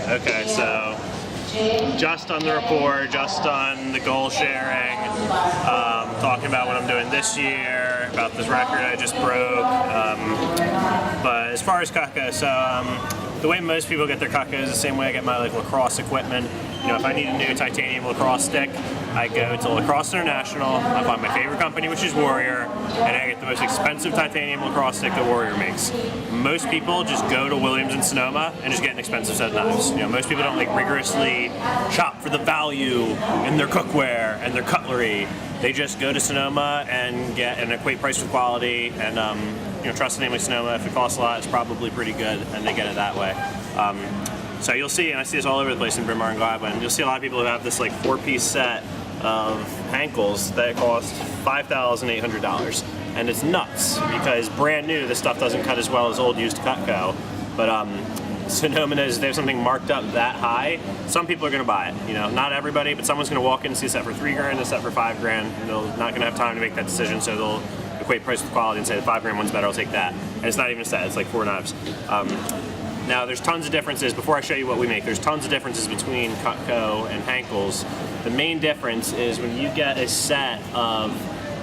Okay, so just on the report, just on the goal sharing, talking about what I'm doing this year, about this record I just broke. But as far as Cutco, so the way most people get their Cutco is the same way I get my lacrosse equipment. You know, if I need a new titanium lacrosse stick, I go to Lacrosse International, I find my favorite company, which is Warrior, and I get the most expensive titanium lacrosse stick that Warrior makes. Most people just go to Williams and Sonoma and just get an expensive set of knives. You know, most people don't rigorously shop for the value in their cookware and their cutlery. They just go to Sonoma and get an equate price with quality, and you know, trust a name like Sonoma. If it costs a lot, it's probably pretty good, and they get it that way. So you'll see, and I see this all over the place in Bryn Mawr and Gladwin, you'll see a lot of people who have this 4-piece set of Henkels that cost $5,800. And it's nuts, because brand new, this stuff doesn't cut as well as old used Cutco. But Sonoma knows if they have something marked up that high, some people are gonna buy it. You know, not everybody, but someone's gonna walk in and see a set for $3,000, a set for $5,000, and they're not gonna have time to make that decision, so they'll equate price with quality and say the $5,000 one's better, I'll take that. And it's not even a set, it's 4 knives. Now, there's tons of differences. Before I show you what we make, there's tons of differences between Cutco and Henkels. The main difference is when you get a set of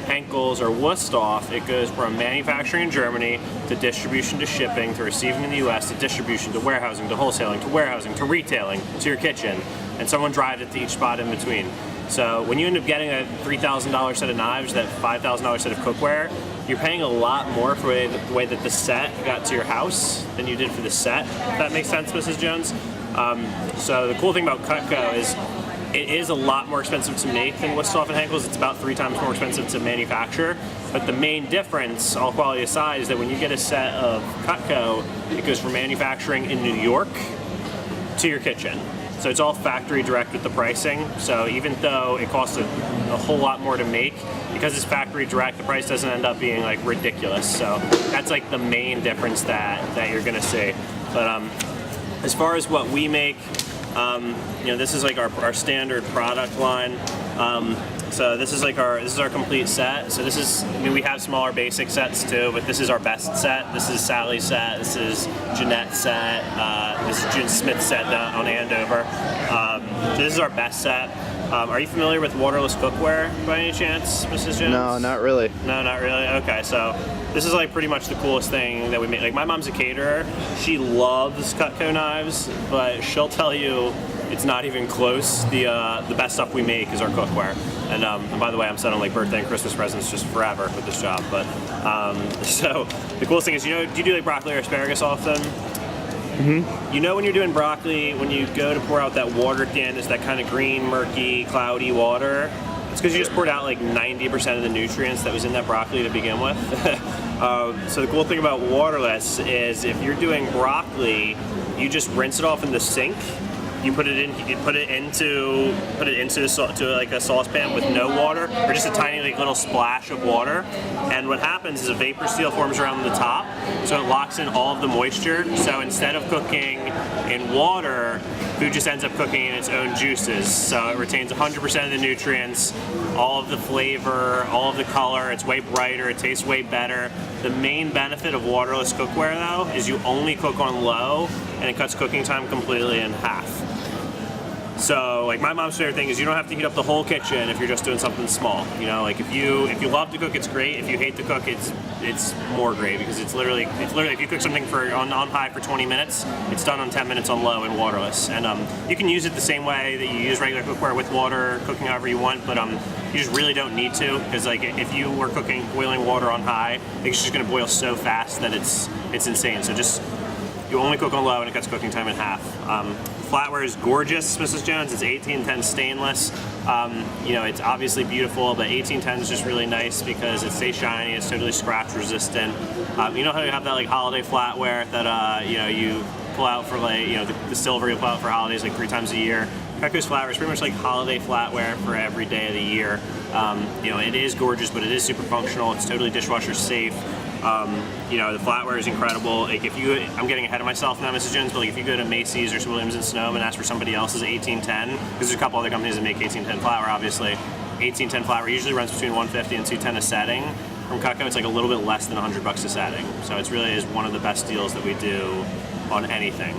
Henkels or Wusthof, it goes from manufacturing in Germany to distribution to shipping to receiving in the US to distribution to warehousing to wholesaling to warehousing to retailing to your kitchen, and someone drives it to each spot in between. So when you end up getting a $3,000 set of knives, that $5,000 set of cookware, you're paying a lot more for the way that the set got to your house than you did for the set, if that makes sense, Mrs. Jones. So the cool thing about Cutco is it is a lot more expensive to make than Wusthof and Henkels. It's about 3 times more expensive to manufacture. But the main difference, all quality aside, is that when you get a set of Cutco, it goes from manufacturing in New York to your kitchen. So it's all factory direct with the pricing. So even though it costs a whole lot more to make, because it's factory direct, the price doesn't end up being ridiculous. So that's the main difference that you're gonna see. But as far as what we make, you know, this is our standard product line. So this is our complete set. So this is, I mean, we have smaller basic sets too, but this is our best set. This is Sally's set. This is Jeanette's set. This is June Smith's set on Andover. So this is our best set. Are you familiar with waterless cookware by any chance, Mrs. Jones? No, not really. No, not really. Okay, so this is pretty much the coolest thing that we make. My mom's a caterer. She loves Cutco knives, but she'll tell you it's not even close. The best stuff we make is our cookware. And by the way, I'm selling birthday and Christmas presents just forever with this job. But so the coolest thing is, do you do broccoli or asparagus often? Mm-hmm. You know, when you're doing broccoli, when you go to pour out that water at the end, it's that kind of green, murky, cloudy water. It's because you just poured out 90% of the nutrients that was in that broccoli to begin with. So the cool thing about waterless is if you're doing broccoli, you just rinse it off in the sink. You put it into a saucepan with no water, or just a tiny little splash of water. And what happens is a vapor seal forms around the top, so it locks in all of the moisture. So instead of cooking in water, food just ends up cooking in its own juices. So it retains 100% of the nutrients, all of the flavor, all of the color. It's way brighter. It tastes way better. The main benefit of waterless cookware, though, is you only cook on low, and it cuts cooking time completely in half. So, my mom's favorite thing is you don't have to heat up the whole kitchen if you're just doing something small. You know, if you love to cook, it's great. If you hate to cook, it's more great, because it's literally if you cook something on high for 20 minutes, it's done on 10 minutes on low and waterless. And you can use it the same way that you use regular cookware with water, cooking however you want, but you just really don't need to, because if you were boiling water on high, it's just going to boil so fast that it's insane. So you only cook on low, and it cuts cooking time in half. Flatware is gorgeous, Mrs. Jones. It's 1810 stainless. You know, it's obviously beautiful, but 1810 is just really nice because it stays shiny. It's totally scratch resistant. You know how you have that holiday flatware that you know, you pull out for the silver you pull out for holidays 3 times a year. Cutco's flatware is pretty much holiday flatware for every day of the year. You know, it is gorgeous, but it is super functional. It's totally dishwasher safe. You know, the flatware is incredible. I'm getting ahead of myself now, Mrs. Jones, but if you go to Macy's or Williams and Sonoma and ask for somebody else's 1810, because there's a couple other companies that make 1810 flatware, obviously. 1810 flatware usually runs between $150 and $210 a setting. From Cutco, it's a little bit less than $100 a setting. So it really is one of the best deals that we do on anything.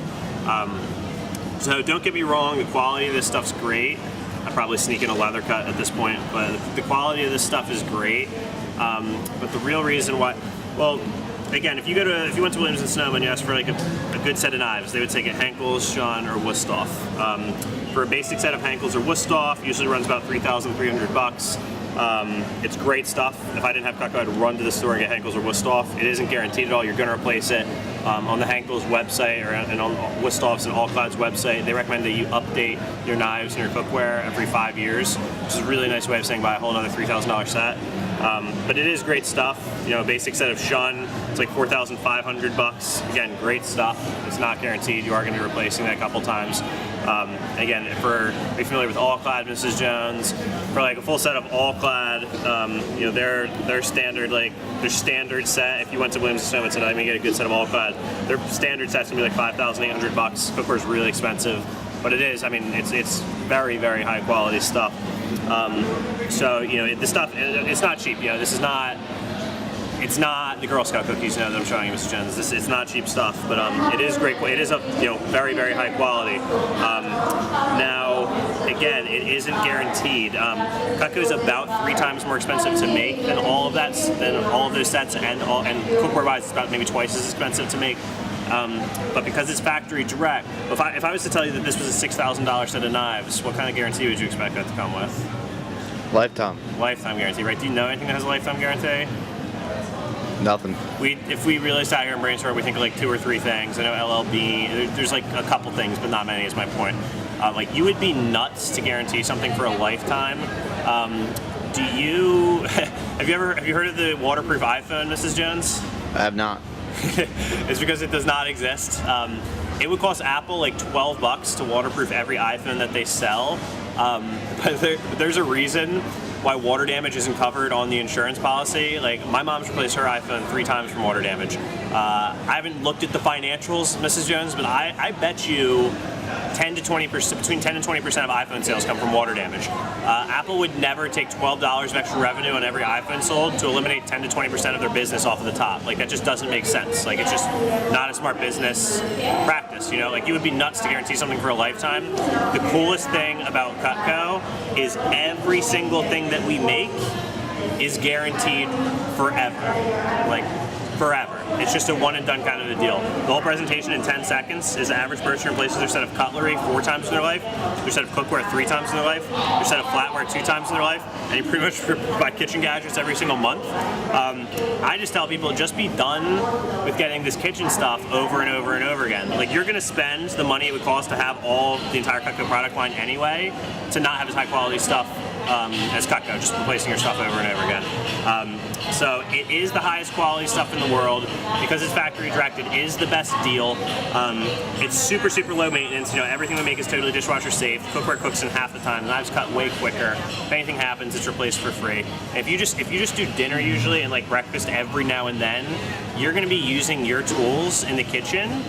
So don't get me wrong, the quality of this stuff's great. I'd probably sneak in a leather cut at this point, but the quality of this stuff is great. But the real reason why, well, again, if you went to Williams & Sonoma and you asked for like a good set of knives, they would take a Henckels, Schon, or Wusthof. For a basic set of Henckels or Wusthof, usually runs about $3,300. It's great stuff. If I didn't have Cutco, I'd run to the store and get Henckels or Wusthof. It isn't guaranteed at all. You're going to replace it. On the Henckels website and on Wustof's and All-Clad's website, they recommend that you update your knives and your cookware every 5 years, which is a really nice way of saying buy a whole another $3,000 set. But it is great stuff. You know, a basic set of Schon, it's like $4,500. Again, great stuff. It's not guaranteed. You are going to be replacing that a couple times. Again, if you're familiar with All-Clad, Mrs. Jones, for like a full set of All-Clad, you know, their standard, like their standard set. If you went to Williams & Sonoma and said, "I'm gonna get a good set of All-Clad," their standard set's gonna be like $5,800. Cookware's really expensive, but it is. I mean, it's very, very high quality stuff. So you know, this stuff, it's not cheap. You know, this is not. It's not the Girl Scout cookies, you know, that I'm showing you, Mr. Jones. It's not cheap stuff, but it is great. It is very, very high quality. Now, again, it isn't guaranteed. Cutco is about 3 times more expensive to make than all of those sets, and cookware-wise, it's about maybe twice as expensive to make. But because it's factory direct, if I was to tell you that this was a $6,000 set of knives, what kind of guarantee would you expect that to come with? Lifetime. Lifetime guarantee, right? Do you know anything that has a lifetime guarantee? Nothing. If we really sat here and brainstormed, we think of like 2 or 3 things. I know LLB, there's like a couple things, but not many is my point. Like, you would be nuts to guarantee something for a lifetime. Have you heard of the waterproof iPhone, Mrs. Jones? I have not. It's because it does not exist. It would cost Apple like $12 to waterproof every iPhone that they sell. But there's a reason why water damage isn't covered on the insurance policy. Like, my mom's replaced her iPhone 3 times from water damage. I haven't looked at the financials, Mrs. Jones, but I bet you 10 to 20%, between 10 and 20% of iPhone sales come from water damage. Apple would never take $12 of extra revenue on every iPhone sold to eliminate 10 to 20% of their business off of the top. Like, that just doesn't make sense. Like, it's just not a smart business practice, you know? Like, you would be nuts to guarantee something for a lifetime. The coolest thing about Cutco is every single thing that we make is guaranteed forever. Like, forever. It's just a one and done kind of a deal. The whole presentation in 10 seconds is the average person replaces their set of cutlery 4 times in their life, their set of cookware 3 times in their life, their set of flatware 2 times in their life, and you pretty much buy kitchen gadgets every single month. I just tell people, just be done with getting this kitchen stuff over and over and over again. Like, you're gonna spend the money it would cost to have the entire Cutco product line anyway, to not have as high quality stuff as Cutco, just replacing your stuff over and over again. So it is the highest quality stuff in the world. Because it's factory direct, it is the best deal. It's super, super low maintenance. You know, everything we make is totally dishwasher safe. Cookware cooks in half the time. The knives cut way quicker. If anything happens, it's replaced for free. And if you just do dinner usually and like breakfast every now and then, you're gonna be using your tools in the kitchen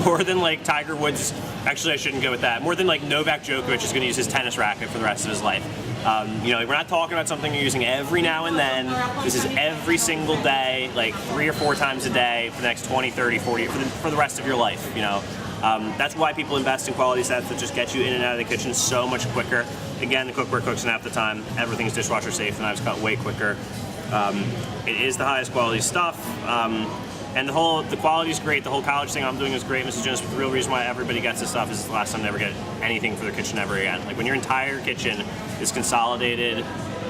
more than like Tiger Woods. Actually, I shouldn't go with that. More than like Novak Djokovic is gonna use his tennis racket for the rest of his life. You know, we're not talking about something you're using every now and then. This is every single day, like 3 or 4 times a day for the next 20, 30, 40, for the rest of your life, you know. That's why people invest in quality sets that just get you in and out of the kitchen so much quicker. Again, the cookware cooks in half the time. Everything's dishwasher safe. The knives cut way quicker. It is the highest quality stuff. And the quality is great. The whole college thing I'm doing is great, Mrs. Jones. But the real reason why everybody gets this stuff is the last time they ever get anything for their kitchen ever again. Like, when your entire kitchen is consolidated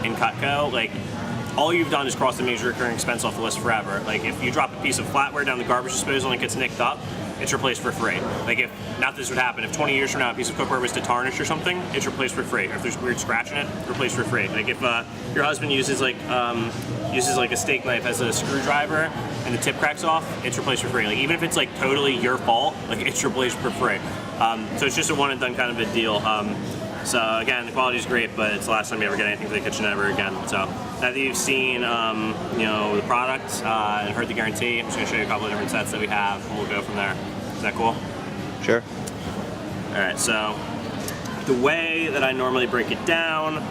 in Cutco, like, all you've done is cross the major recurring expense off the list forever. Like, if you drop a piece of flatware down the garbage disposal and it gets nicked up, it's replaced for free. Like, if not, this would happen. If 20 years from now a piece of cookware was to tarnish or something, it's replaced for free. Or if there's weird scratch in it, replaced for free. Like, if your husband uses like a steak knife as a screwdriver and the tip cracks off, it's replaced for free. Like, even if it's like totally your fault, like, it's replaced for free. So it's just a one and done kind of a deal. So again, the quality is great, but it's the last time you ever get anything for the kitchen ever again. So now that you've seen, you know, the product and heard the guarantee, I'm just gonna show you a couple of different sets that we have, and we'll go from there. Is that cool? Sure. All right. So the way that I normally break it down,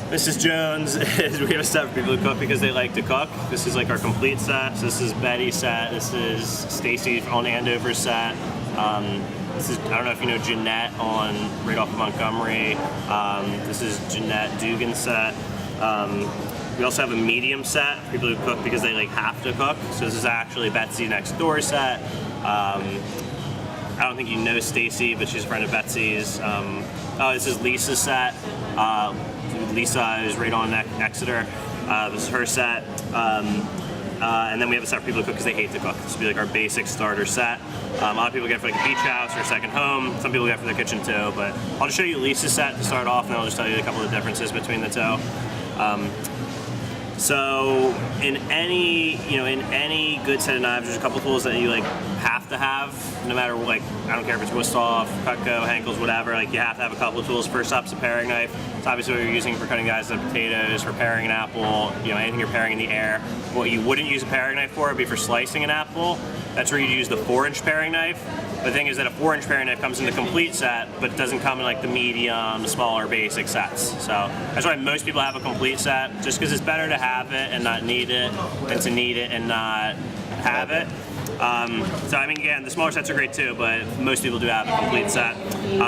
Mrs. Jones, is we have a set for people who cook because they like to cook. This is like our complete set. So this is Betty's set. This is Stacy on Andover's set. This is, I don't know if you know Jeanette right off of Montgomery. This is Jeanette Dugan set. We also have a medium set for people who cook because they like have to cook. So this is actually Betsy next door set. I don't think you know Stacy, but she's a friend of Betsy's. This is Lisa's set. Lisa is right on Exeter. This is her set. And then we have a set for people who cook because they hate to cook. This would be like our basic starter set. A lot of people get it for like a beach house or a second home. Some people get it for their kitchen too. But I'll just show you Lisa's set to start off, and then I'll just tell you a couple of differences between the two. So in any good set of knives, there's a couple tools that you like have to have, no matter like, I don't care if it's Wusthof, Cutco, Henckels, whatever. Like you have to have a couple of tools. First up's a paring knife. It's obviously what you're using for cutting guys up potatoes, for paring an apple, anything you're paring in the air. What you wouldn't use a paring knife for would be for slicing an apple. That's where you'd use the 4-inch paring knife. The thing is that a 4-inch paring knife comes in the complete set, but it doesn't come in like the medium, smaller, basic sets. So that's why most people have a complete set, just because it's better to have it and not need it than to need it and not have it. So I mean, again, the smaller sets are great too, but most people do have a complete set.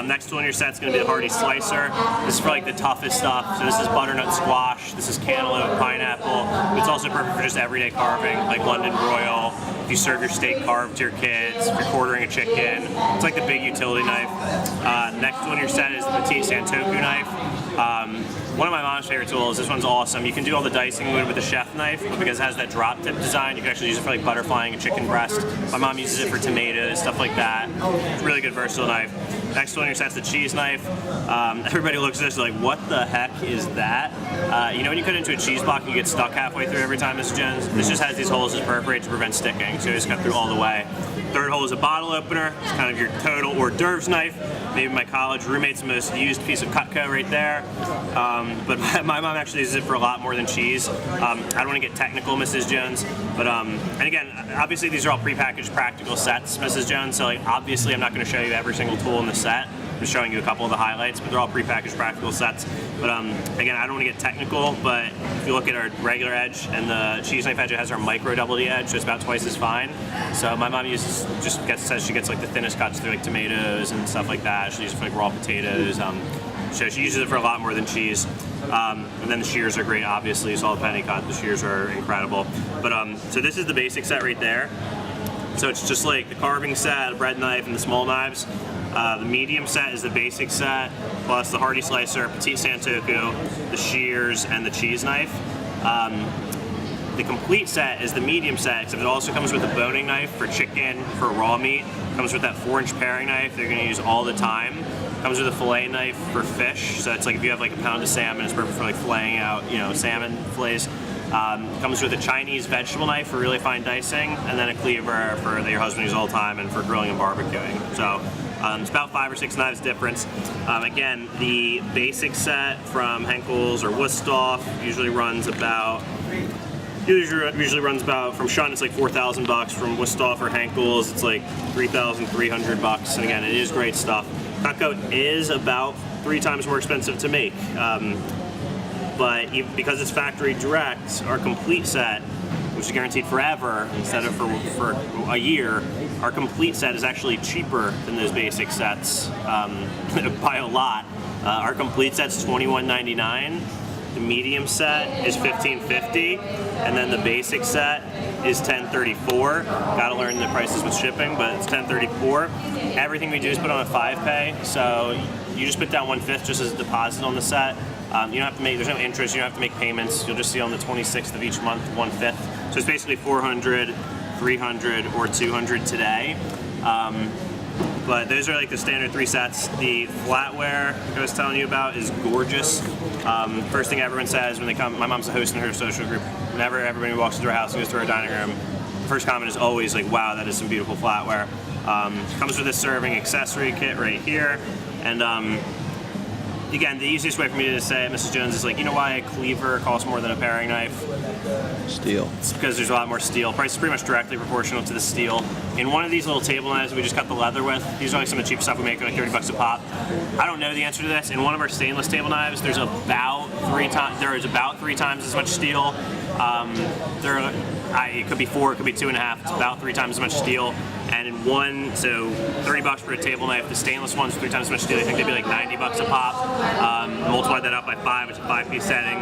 Next tool in your set is going to be the Hardy Slicer. This is for like the toughest stuff. So this is butternut squash. This is cantaloupe, pineapple. It's also perfect for just everyday carving, like London broil. If you serve your steak carved to your kids, if you're quartering a chicken, it's like the big utility knife. Next tool in your set is the Petit Santoku knife. One of my mom's favorite tools. This one's awesome. You can do all the dicing with the chef knife, but because it has that drop tip design, you can actually use it for like butterflying a chicken breast. My mom uses it for tomatoes, stuff like that. It's a really good versatile knife. Next one in your set's the cheese knife. Everybody looks at this like, what the heck is that? When you cut into a cheese block, you get stuck halfway through every time, Mrs. Jones. This just has these holes to perforate to prevent sticking, so you just cut through all the way. Third hole is a bottle opener. It's kind of your total hors d'oeuvres knife. Maybe my college roommate's most used piece of Cutco right there. But my mom actually uses it for a lot more than cheese. I don't want to get technical, Mrs. Jones, but and again, obviously these are all prepackaged practical sets, Mrs. Jones. So like, obviously I'm not going to show you every single tool in the set. I'm just showing you a couple of the highlights, but they're all prepackaged practical sets. But again, I don't want to get technical, but if you look at our regular edge and the cheese knife edge, it has our micro double D edge, so it's about twice as fine. So my mom says she gets like the thinnest cuts through like tomatoes and stuff like that. She uses it for like raw potatoes. So she uses it for a lot more than cheese. And then the shears are great, obviously. You saw the penny cut. The shears are incredible. But so this is the basic set right there. So it's just like the carving set, a bread knife, and the small knives. The medium set is the basic set, plus the Hardy Slicer, Petit Santoku, the shears, and the cheese knife. The complete set is the medium set, except it also comes with a boning knife for chicken, for raw meat. It comes with that 4-inch paring knife they're going to use all the time. It comes with a fillet knife for fish, so it's like if you have like a pound of salmon, it's perfect for like filleting out, salmon fillets. Comes with a Chinese vegetable knife for really fine dicing, and then a cleaver for that your husband uses all the time and for grilling and barbecuing. So it's about 5 or 6 knives difference. Again, the basic set from Henckels or Wusthof usually runs about from Shun it's like $4,000. From Wusthof or Henckels it's like $3,300. And again, it is great stuff. Cutco is about 3 times more expensive to make. But because it's factory direct, our complete set, which is guaranteed forever instead of for a year, our complete set is actually cheaper than those basic sets by a lot. Our complete set's $21.99. The medium set is $15.50, and then the basic set is $10.34. Gotta learn the prices with shipping, but it's $10.34. Everything we do is put on a 5-pay, so you just put down 1/5 just as a deposit on the set. You don't have to make, there's no interest, you don't have to make payments. You'll just see on the 26th of each month, 1/5. So it's basically $400, $300, or $200 today. But those are like the standard 3 sets. The flatware I was telling you about is gorgeous. First thing everyone says when they come, my mom's a host in her social group. Whenever everybody walks into her house and goes to her dining room, the first comment is always like, wow, that is some beautiful flatware. Comes with a serving accessory kit right here. And again, the easiest way for me to say it, Mrs. Jones, is like, you know why a cleaver costs more than a paring knife? Steel. It's because there's a lot more steel. Price is pretty much directly proportional to the steel. In one of these little table knives we just cut the leather with, these are like some of the cheap stuff we make for like $30 a pop. I don't know the answer to this. In one of our stainless table knives, there is about 3 times as much steel. It could be 4, it could be 2.5. It's about 3 times as much steel. And in one, so $30 for a table knife. The stainless ones, 3 times as much steel. I think they'd be like $90 a pop. Multiply that up by 5, it's a 5-piece setting.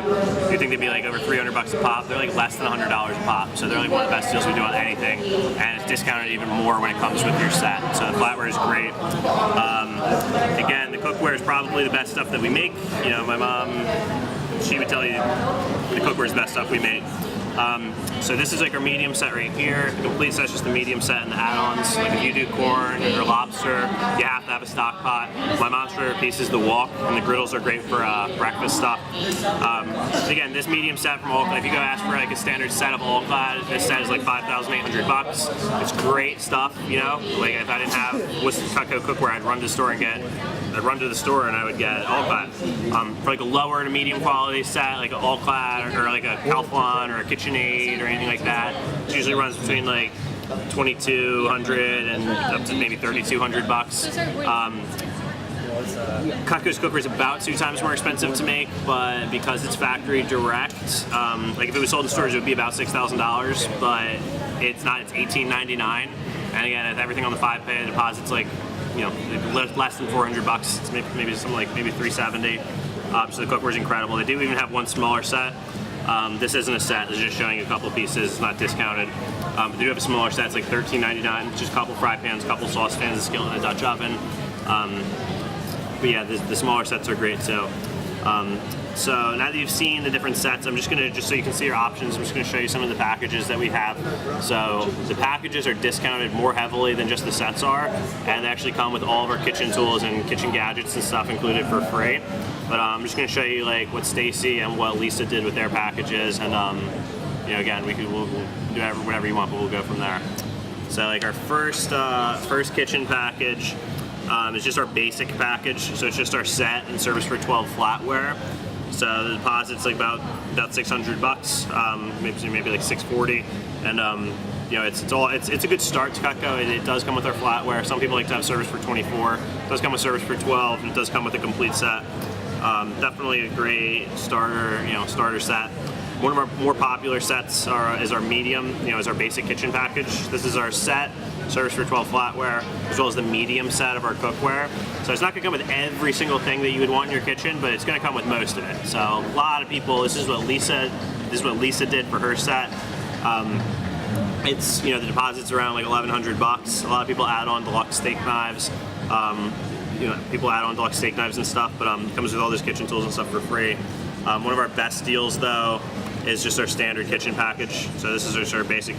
You think they'd be like over $300 a pop. They're like less than $100 a pop. So they're like one of the best deals we do on anything. And it's discounted even more when it comes with your set. So the flatware is great. Again, the cookware is probably the best stuff that we make. You know, my mom, she would tell you the cookware is the best stuff we make. So this is like our medium set right here. The complete set's just the medium set and the add-ons. Like if you do corn or lobster, you have to have a stock pot. My mom's favorite piece is the wok, and the griddles are great for breakfast stuff. Again, this medium set from All-Clad, if you go ask for like a standard set of All-Clad, this set is like $5,800. It's great stuff, you know? Like if I didn't have Worcester Cutco cookware, I'd run to the store and I would get All-Clad. For like a lower to medium quality set, like an All-Clad or like a Calphalon or a KitchenAid or anything like that, it usually runs between like $2,200 and up to maybe $3,200 bucks. Cutco's cookware is about 2 times more expensive to make, but because it's factory direct, like if it was sold in stores, it would be about $6,000, but it's not. It's $1,899, and again, if everything on the 5-pay deposit's like, you know, less than $400. It's maybe something like maybe $370. So the cookware is incredible. They do even have one smaller set. This isn't a set. This is just showing you a couple pieces. It's not discounted. They do have a smaller set. It's like $13.99. Just a couple fry pans, a couple sauce pans, a skillet, and a Dutch oven. But yeah, the smaller sets are great too. So now that you've seen the different sets, I'm just so you can see your options, I'm just gonna show you some of the packages that we have. So the packages are discounted more heavily than just the sets are, and they actually come with all of our kitchen tools and kitchen gadgets and stuff included for free. But I'm just gonna show you like what Stacy and what Lisa did with their packages, and you know, again, we'll do whatever you want, but we'll go from there. So like our first kitchen package is just our basic package. So it's just our set and service for 12 flatware. So the deposit's like about $600, maybe like $640, and you know, it's a good start to Cutco. It does come with our flatware. Some people like to have service for 24. It does come with service for 12, and it does come with a complete set. Definitely a great starter set. One of our more popular sets is our medium, is our basic kitchen package. This is our set, service for 12 flatware, as well as the medium set of our cookware. So it's not gonna come with every single thing that you would want in your kitchen, but it's gonna come with most of it. So a lot of people, this is what Lisa did for her set. It's, the deposit's around like $1,100. A lot of people add on deluxe steak knives. People add on deluxe steak knives and stuff, but it comes with all those kitchen tools and stuff for free. One of our best deals though is just our standard kitchen package. So this is just our basic,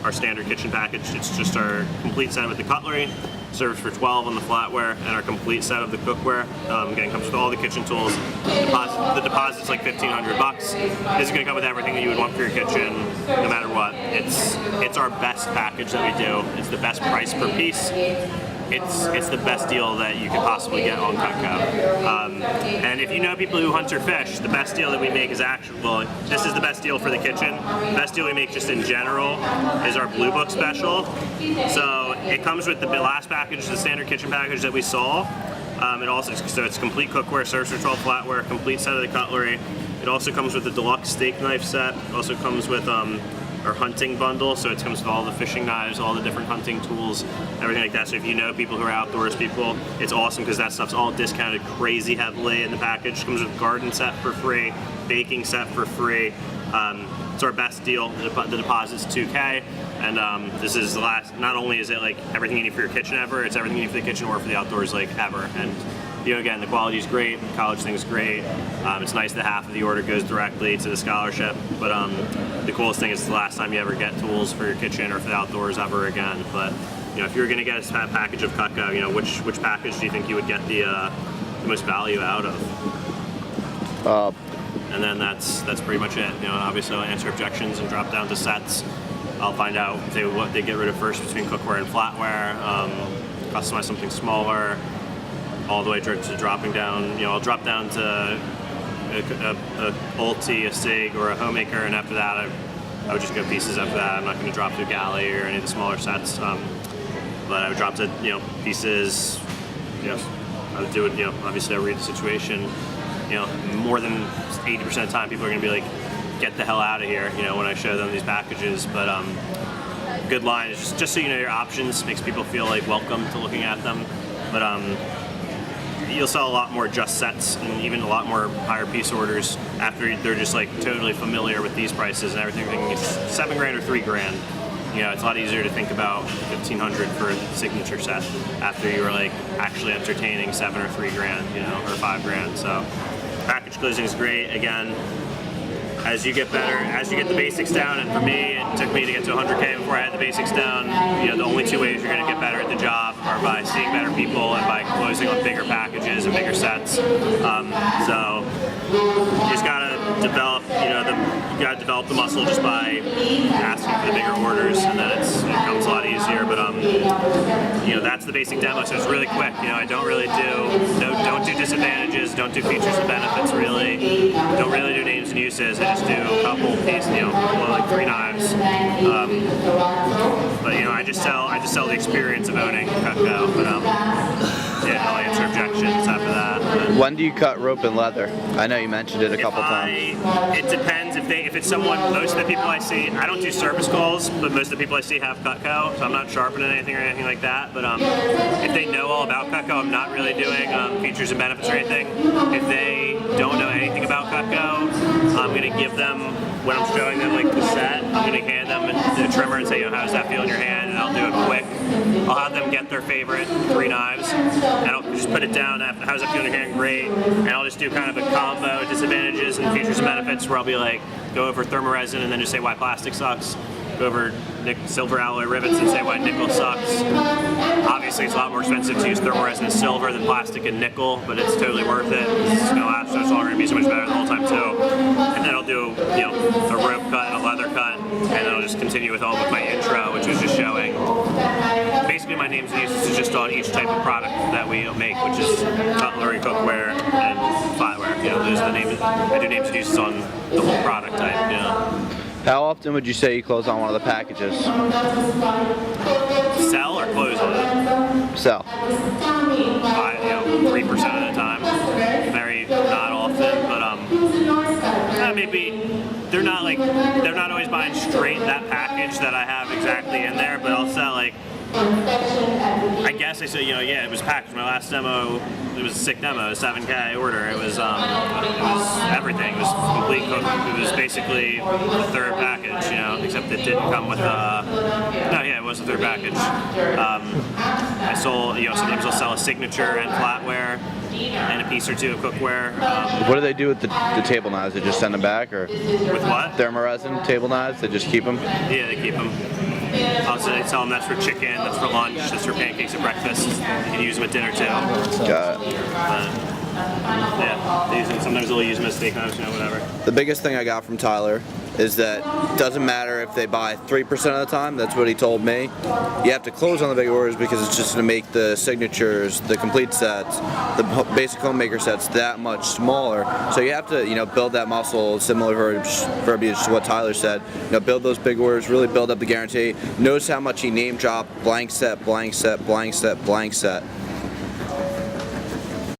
our standard kitchen package. It's just our complete set with the cutlery, service for 12 on the flatware, and our complete set of the cookware. Again, comes with all the kitchen tools. The deposit's like $1,500. This is gonna come with everything that you would want for your kitchen, no matter what. It's our best package that we do. It's the best price per piece. It's the best deal that you could possibly get on Cutco. And if you know people who hunt or fish, the best deal that we make is this is the best deal for the kitchen. The best deal we make just in general is our Blue Book special. So it comes with the last package, the standard kitchen package that we saw. So it's complete cookware, service for 12 flatware, complete set of the cutlery. It also comes with the deluxe steak knife set. It also comes with our hunting bundle, so it comes with all the fishing knives, all the different hunting tools, everything like that. So if you know people who are outdoors people, it's awesome because that stuff's all discounted crazy heavily in the package. It comes with garden set for free, baking set for free. It's our best deal. The deposit's $2K, and this is the last. Not only is it like everything you need for your kitchen ever, it's everything you need for the kitchen or for the outdoors like ever. And again, the quality is great, the college thing is great. It's nice that half of the order goes directly to the scholarship, but the coolest thing is the last time you ever get tools for your kitchen or for the outdoors ever again. But if you were going to get a package of Cutco, which package do you think you would get the most value out of? And then that's pretty much it. Obviously I'll answer objections and drop down to sets. I'll find out what they get rid of first between cookware and flatware. Customize something smaller, all the way to dropping down. I'll drop down to a Ulti, a Sig, or a Homemaker, and after that I would just go pieces after that. I'm not going to drop to a Galley or any of the smaller sets, but I would drop to pieces. I would do it. Obviously I read the situation. More than 80% of the time people are going to be like, get the hell out of here, when I show them these packages. But good line. It's just so you know your options, makes people feel like welcome to looking at them. But you'll sell a lot more just sets and even a lot more higher piece orders after they're just like totally familiar with these prices and everything. It's $7,000 or $3,000. You know, it's a lot easier to think about $1,500 for a signature set after you were like actually entertaining $7,000 or $3,000, you know, or $5,000. So package closing is great. Again, as you get better, as you get the basics down, and for me, it took me to get to 100K before I had the basics down. You know, the only two ways you're going to get better at the job are by seeing better people and by closing on bigger packages and bigger sets. So you just gotta develop, you gotta develop the muscle just by asking for the bigger orders, and then it comes a lot easier. But that's the basic demo. So it's really quick. You know, I don't really don't do disadvantages, don't do features and benefits. Really, don't really do names and uses. I just do a couple pieces, like 3 knives. But I just sell the experience of owning Cutco. But I'll answer objections after that. But When do you cut rope and leather? I know you mentioned it a couple times. It depends. If it's someone, most of the people I see, I don't do service calls, but most of the people I see have Cutco, so I'm not sharpening anything or anything like that. But if they know all about Cutco, I'm not really doing features and benefits or anything. If they don't know anything about Cutco, I'm going to give them, when I'm showing them like the set, I'm going to hand them the trimmer and say, how does that feel in your hand? And I'll do it quick. I'll have them get their favorite 3 knives, and I'll just put it down. How does that feel in your hand? Great. And I'll just do kind of a combo, disadvantages and features and benefits, where I'll be like, go over thermoresin and then just say why plastic sucks. Go over silver alloy rivets and say why nickel sucks. Obviously, it's a lot more expensive to use thermoresin and silver than plastic and nickel, but it's totally worth it. It's going to last so much longer and be so much better the whole time too. And then I'll do, a rope cut and a leather cut, and then I'll just continue with my intro, which was just showing. Basically, my names and uses is just on each type of product that we make, which is cutlery, cookware, and flatware. Those are the names. I do names and uses on the whole product type. How often would you say you close on one of the packages? Sell or close on it? Sell. 3% of the time. Very not often, but maybe they're not always buying straight that package that I have exactly in there, but I'll sell I guess I said, it was packaged. My last demo, it was a sick demo, a 7K order. It was everything. It was complete cook. It was basically the third package, except it didn't come with it was the third package. I sold, sometimes I'll sell a signature and flatware and a piece or two of cookware. What do they do with the table knives? They just send them back, or With what? thermoresin table knives? They just keep them? Yeah, they keep them. Also, they tell them that's for chicken, that's for lunch, that's for pancakes at breakfast. You can use them at dinner too. Got it. They use them. Sometimes they'll use them as steak knives, whatever. The biggest thing I got from Tyler is that it doesn't matter if they buy 3% of the time, that's what he told me. You have to close on the big orders because it's just going to make the signatures, the complete sets, the basic homemaker sets that much smaller. So you have to, build that muscle, similar verbiage to what Tyler said. Build those big orders, really build up the guarantee. Notice how much he name dropped, blank set, blank set, blank set, blank set.